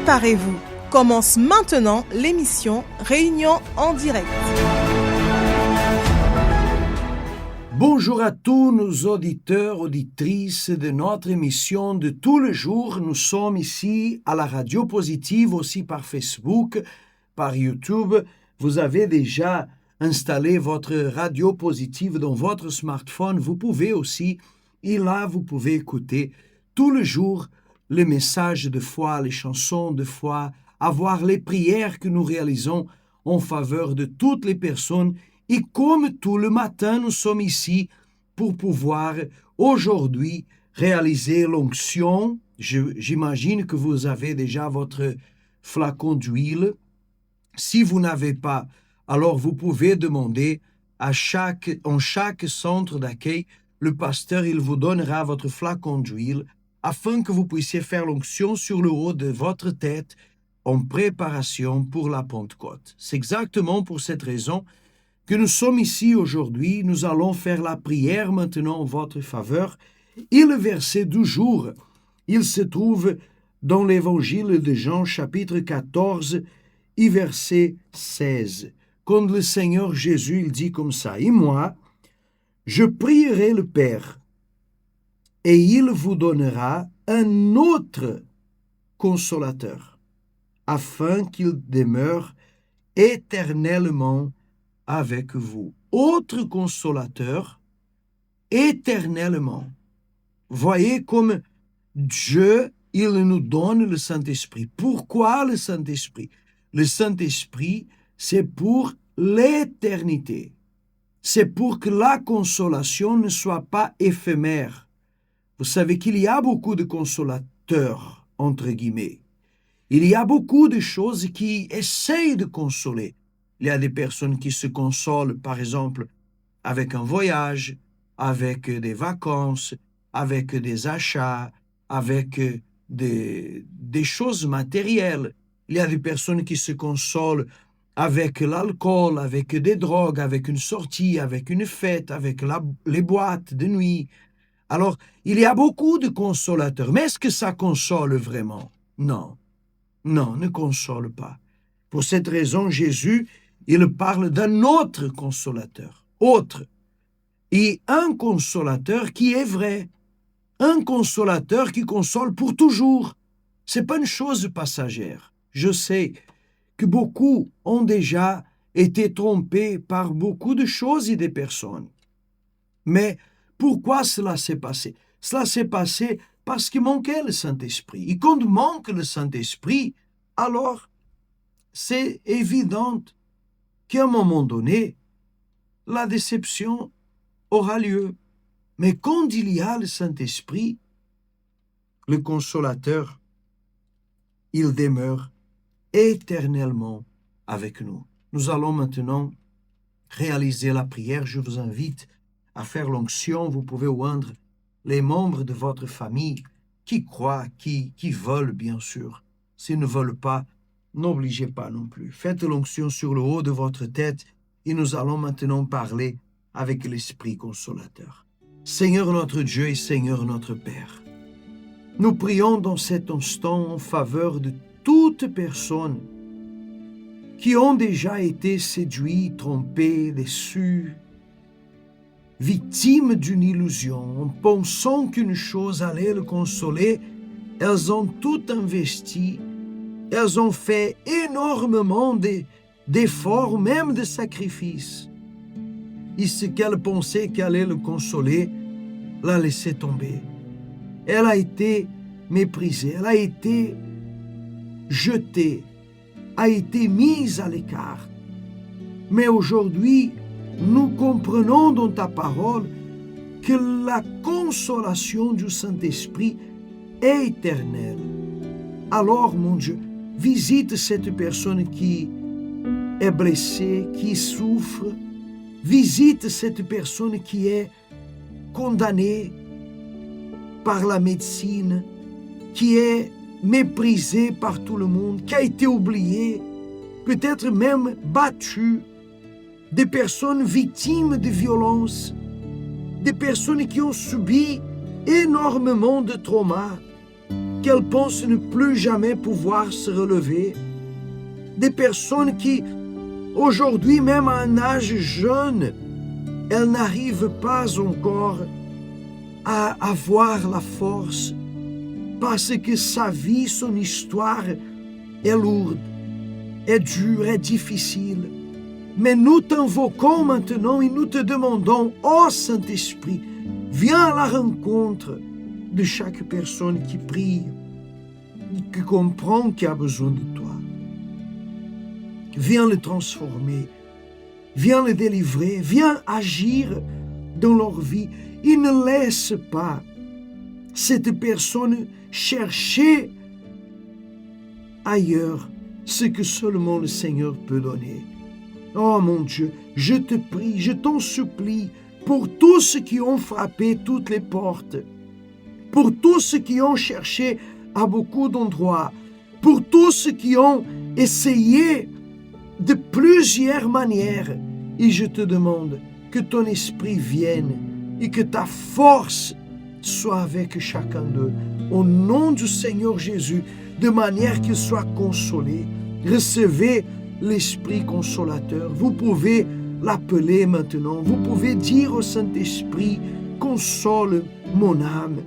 Préparez-vous. Commence maintenant l'émission Réunion en direct. Bonjour à tous nos auditeurs, auditrices de notre émission de tous les jours. Nous sommes ici à la Radio Positive, aussi par Facebook, par YouTube. Vous avez déjà installé votre Radio Positive dans votre smartphone. Vous pouvez aussi, et là vous pouvez écouter tous les jours les messages de foi, les chansons de foi, avoir les prières que nous réalisons en faveur de toutes les personnes. Et comme tout le matin, nous sommes ici pour pouvoir aujourd'hui réaliser l'onction. J'imagine que vous avez déjà votre flacon d'huile. Si vous n'avez pas, alors vous pouvez demander en chaque centre d'accueil, le pasteur, il vous donnera votre flacon d'huile afin que vous puissiez faire l'onction sur le haut de votre tête en préparation pour la Pentecôte. C'est exactement pour cette raison que nous sommes ici aujourd'hui. Nous allons faire la prière maintenant en votre faveur. Et le verset du jour, il se trouve dans l'évangile de Jean, chapitre 14, et verset 16. Quand le Seigneur Jésus, il dit comme ça, « Et moi, je prierai le Père, et il vous donnera un autre consolateur, afin qu'il demeure éternellement avec vous. » Autre consolateur, éternellement. Voyez comme Dieu, il nous donne le Saint-Esprit. Pourquoi le Saint-Esprit? Le Saint-Esprit, c'est pour l'éternité. C'est pour que la consolation ne soit pas éphémère. Vous savez qu'il y a beaucoup de consolateurs, entre guillemets. Il y a beaucoup de choses qui essayent de consoler. Il y a des personnes qui se consolent, par exemple, avec un voyage, avec des vacances, avec des achats, avec des choses matérielles. Il y a des personnes qui se consolent avec l'alcool, avec des drogues, avec une sortie, avec une fête, avec les boîtes de nuit. Alors, il y a beaucoup de consolateurs. Mais est-ce que ça console vraiment? Non. Non, ne console pas. Pour cette raison, Jésus, il parle d'un autre consolateur, autre. Et un consolateur qui est vrai. Un consolateur qui console pour toujours. C'est pas une chose passagère. Je sais que beaucoup ont déjà été trompés par beaucoup de choses et des personnes. Mais pourquoi cela s'est passé? Cela s'est passé parce qu'il manquait le Saint-Esprit. Et quand manque le Saint-Esprit, alors c'est évident qu'à un moment donné, la déception aura lieu. Mais quand il y a le Saint-Esprit, le consolateur, il demeure éternellement avec nous. Nous allons maintenant réaliser la prière. Je vous invite à faire l'onction. Vous pouvez oindre les membres de votre famille qui croient, qui veulent, bien sûr. S'ils ne veulent pas, n'obligez pas non plus. Faites l'onction sur le haut de votre tête et nous allons maintenant parler avec l'Esprit consolateur. Seigneur notre Dieu et Seigneur notre Père, nous prions dans cet instant en faveur de toute personne qui ont déjà été séduits, trompés, déçus, victimes d'une illusion, en pensant qu'une chose allait le consoler. Elles ont tout investi, elles ont fait énormément d'efforts, même de sacrifices. Et ce qu'elle pensait qu'elle allait le consoler, l'a laissé tomber. Elle a été méprisée, elle a été jetée, a été mise à l'écart. Mais aujourd'hui, nous comprenons dans ta parole que la consolation du Saint-Esprit est éternelle. Alors, mon Dieu, visite cette personne qui est blessée, qui souffre. Visite cette personne qui est condamnée par la médecine, qui est méprisée par tout le monde, qui a été oubliée, peut-être même battue, des personnes victimes de violences, des personnes qui ont subi énormément de traumas, qu'elles pensent ne plus jamais pouvoir se relever, des personnes qui, aujourd'hui même à un âge jeune, elles n'arrivent pas encore à avoir la force parce que sa vie, son histoire est lourde, est dure, est difficile. Mais nous t'invoquons maintenant et nous te demandons, ô Saint-Esprit, viens à la rencontre de chaque personne qui prie, qui comprend qu'il a besoin de toi. Viens le transformer, viens le délivrer, viens agir dans leur vie. Et ne laisse pas cette personne chercher ailleurs ce que seulement le Seigneur peut donner. Oh mon Dieu, je te prie, je t'en supplie, pour tous ceux qui ont frappé toutes les portes, pour tous ceux qui ont cherché à beaucoup d'endroits, pour tous ceux qui ont essayé de plusieurs manières, et je te demande que ton esprit vienne et que ta force soit avec chacun d'eux, au nom du Seigneur Jésus, de manière qu'ils soient consolés. Recevez l'Esprit consolateur. Vous pouvez l'appeler maintenant. Vous pouvez dire au Saint-Esprit, console mon âme.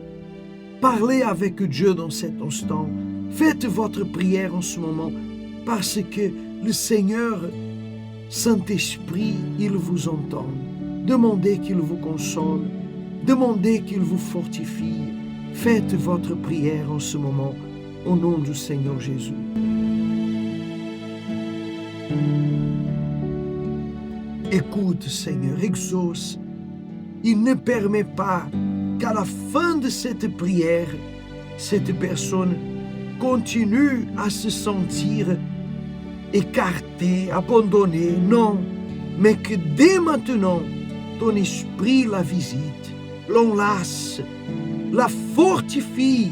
Parlez avec Dieu dans cet instant. Faites votre prière en ce moment parce que le Seigneur, Saint-Esprit, il vous entend. Demandez qu'il vous console. Demandez qu'il vous fortifie. Faites votre prière en ce moment au nom du Seigneur Jésus. Écoute, Seigneur, exauce. Il ne permet pas qu'à la fin de cette prière, cette personne continue à se sentir écartée, abandonnée. Non, mais que dès maintenant, ton esprit la visite, l'enlace, la fortifie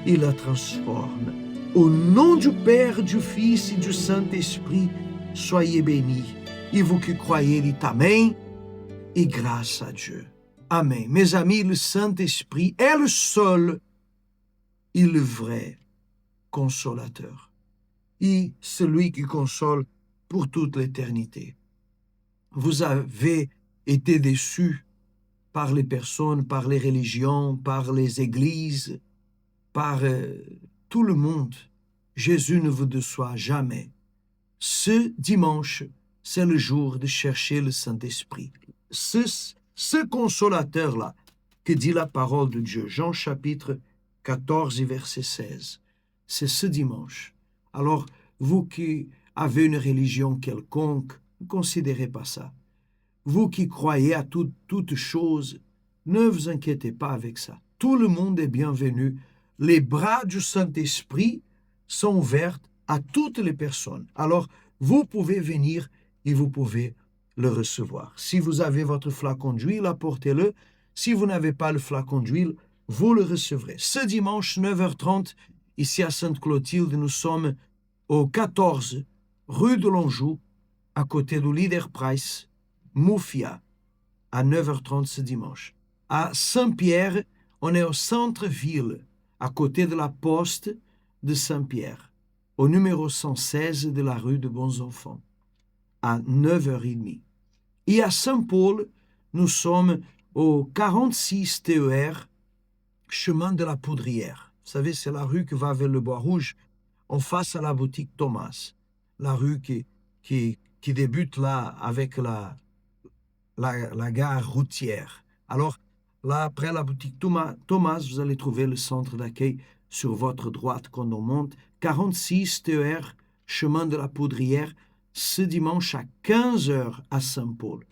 et la transforme. Au nom du Père, du Fils et du Saint-Esprit, soyez bénis. Et vous qui croyez, dites Amen et grâce à Dieu. Amen. Mes amis, le Saint-Esprit est le seul et le vrai consolateur. Et celui qui console pour toute l'éternité. Vous avez été déçus par les personnes, par les religions, par les églises, par tout le monde. Jésus ne vous déçoit jamais. Ce dimanche, c'est le jour de chercher le Saint-Esprit. Ce consolateur-là, que dit la parole de Dieu, Jean chapitre 14 verset 16, c'est ce dimanche. Alors, vous qui avez une religion quelconque, ne considérez pas ça. Vous qui croyez à toutes choses, ne vous inquiétez pas avec ça. Tout le monde est bienvenu. Les bras du Saint-Esprit sont ouverts à toutes les personnes. Alors, vous pouvez venir et vous pouvez le recevoir. Si vous avez votre flacon d'huile, apportez-le. Si vous n'avez pas le flacon d'huile, vous le recevrez. Ce dimanche, 9h30, ici à Sainte-Clotilde, nous sommes au 14 rue de l'Anjou, à côté du Leader Price, Moufia, à 9h30 ce dimanche. À Saint-Pierre, on est au centre-ville, à côté de la poste de Saint-Pierre, au numéro 116 de la rue de Bons-Enfants, à 9h30. Et à Saint-Paul, nous sommes au 46 TER, chemin de la Poudrière. Vous savez, c'est la rue qui va vers le Bois-Rouge, en face à la boutique Thomas. La rue qui débute là avec la gare routière. Alors, là, après la boutique Thomas, vous allez trouver le centre d'accueil sur votre droite quand on monte. 46 TER, chemin de la Poudrière, ce dimanche à 15h à Saint-Paul.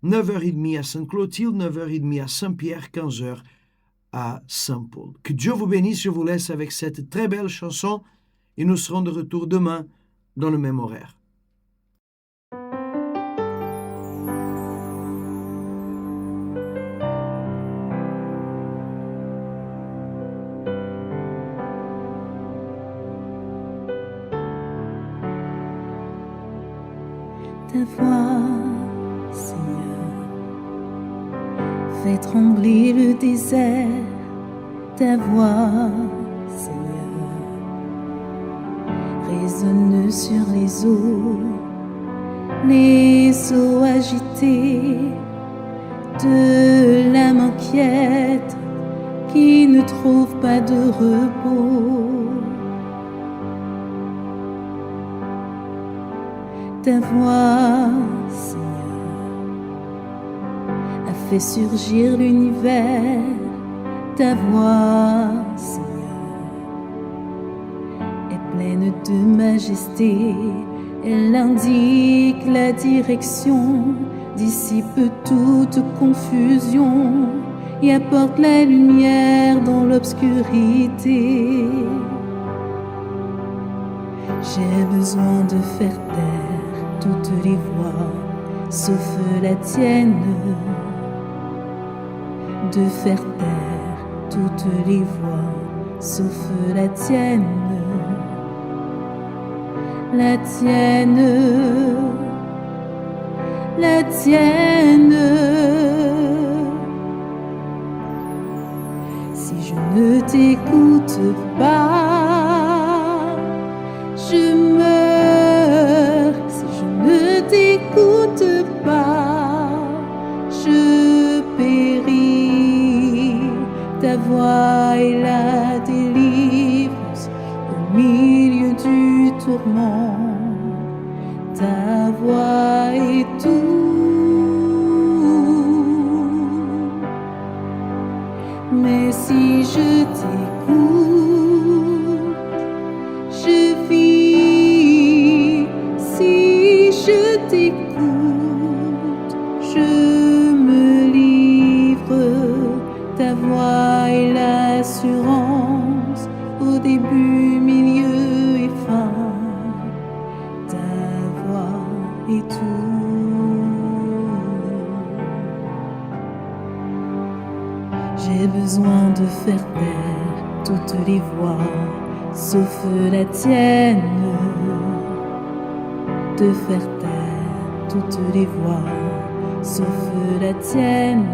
9h30 à Sainte-Clotilde, 9h30 à Saint-Pierre, 15h à Saint-Paul. Que Dieu vous bénisse, je vous laisse avec cette très belle chanson et nous serons de retour demain dans le même horaire. Ta voix, Seigneur, fait trembler le désert. Ta voix, Seigneur, résonne sur les eaux agitées de l'âme inquiète qui ne trouve pas de repos. Ta voix, Seigneur, a fait surgir l'univers. Ta voix, Seigneur, est pleine de majesté. Elle indique la direction, dissipe toute confusion et apporte la lumière dans l'obscurité. J'ai besoin de faire taire toutes les voix, sauf la tienne, de faire taire toutes les voix, sauf la tienne, la tienne, la tienne. Si je ne t'écoute pas, je meurs. Si je ne t'écoute pas, je péris. Ta voix est la délivrance au milieu du tourment. Ta voix est tout. Mais si je t'écoute, je vis. Si je t'écoute, je me livre. Ta voix est l'assurance au début, milieu et fin. Ta voix est tout. J'ai besoin de faire taire toutes les voix, sauf la tienne. De faire taire toutes les voix, sauf la tienne.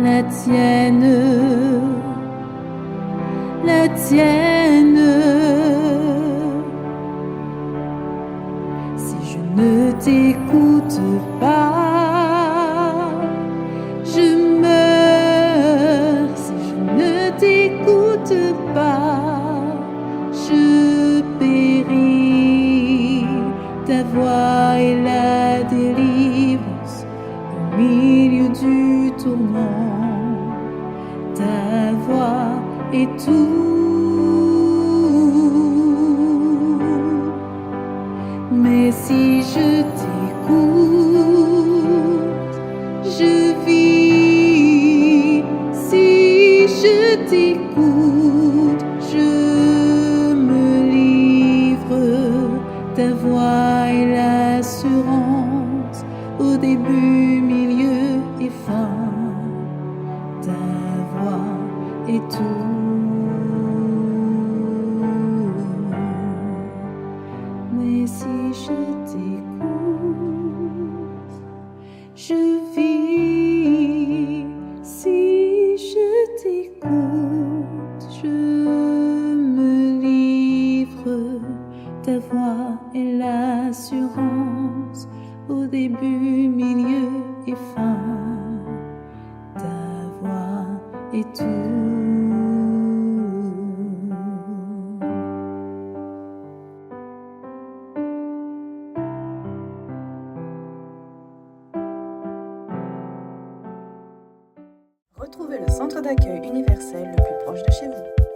La tienne, la tienne. Si je ne t'écoute pas, je meurs. Si je ne t'écoute pas, je péris. Ta voix est la délivrance au milieu du tourment. Ta voix est tout. Mais si je t'écoute, je vis. Si je t'écoute, je me livre. Ta voix est l'assurance au début, milieu et fin. Ta voix est tout. Mais si je t'écoute, je vis. Si je t'écoute, je me livre. Ta voix est l'assurance au début, milieu et fin. Ta voix est tout. Retrouvez le centre d'accueil universel le plus proche de chez vous.